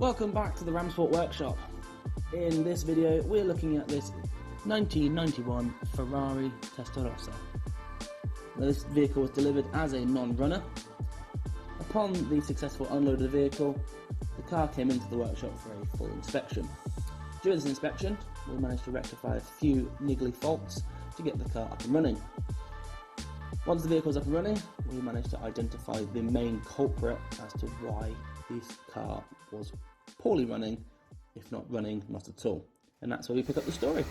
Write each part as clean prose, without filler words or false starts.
Welcome back to the Ramsport workshop. In this video we're looking at this 1991 Ferrari Testarossa. Now, this vehicle was delivered as a non-runner. Upon the successful unload of the vehicle, the car came into the workshop for a full inspection. During this inspection we managed to rectify a few niggly faults to get the car up and running. Once the vehicle was up and running, we managed to identify the main culprit as to why this car was poorly running, if not running, not at all. And that's where we pick up the story.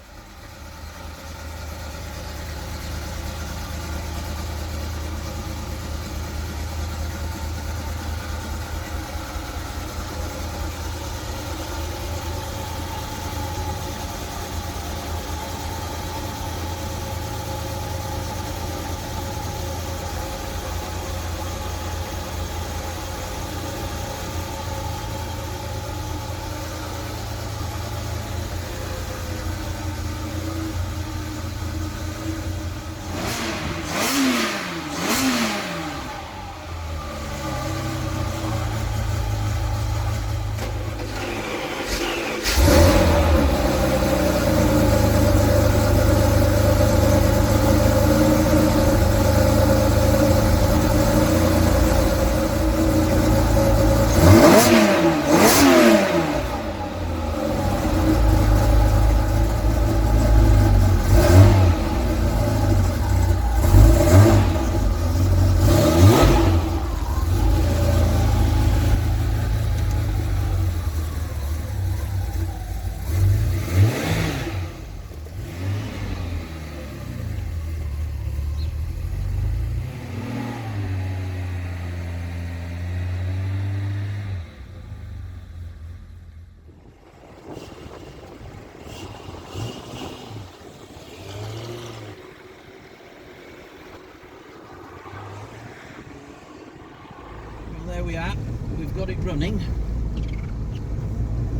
There we are, we've got it running.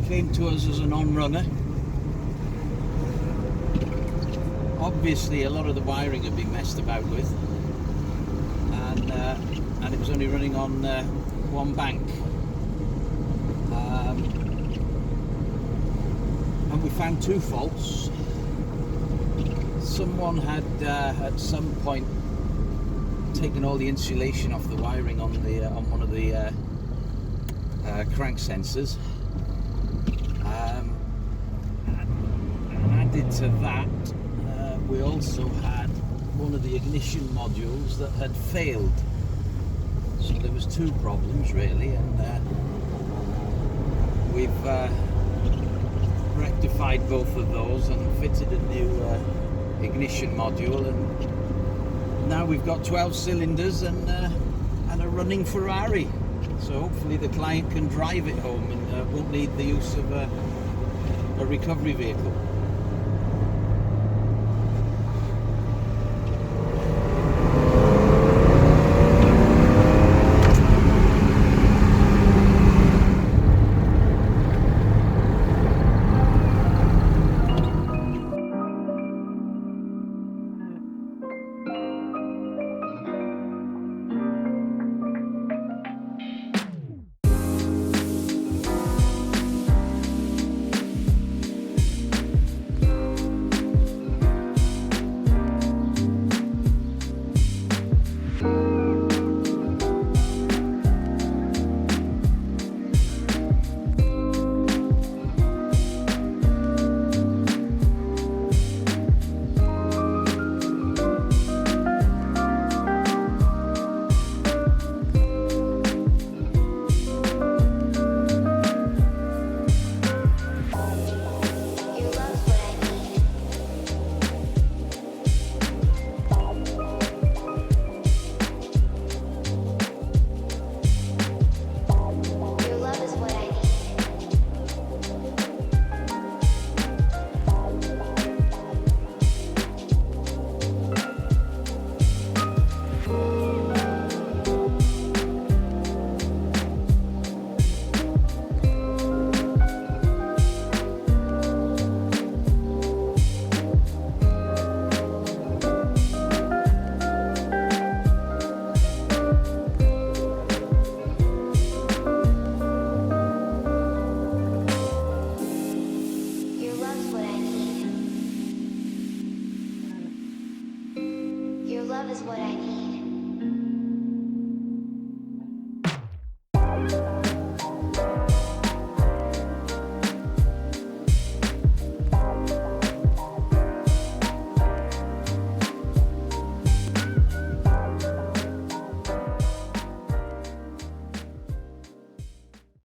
Came to us as a non-runner. Obviously a lot of the wiring had been messed about with, and it was only running on one bank. And we found two faults. Someone had at some point taken all the insulation off the wiring on the on one of the crank sensors, and added to that we also had one of the ignition modules that had failed. So there was two problems really, and we've rectified both of those and fitted a new ignition module, and now we've got 12 cylinders and a running Ferrari. So hopefully the client can drive it home and won't need the use of a recovery vehicle. love is what I need.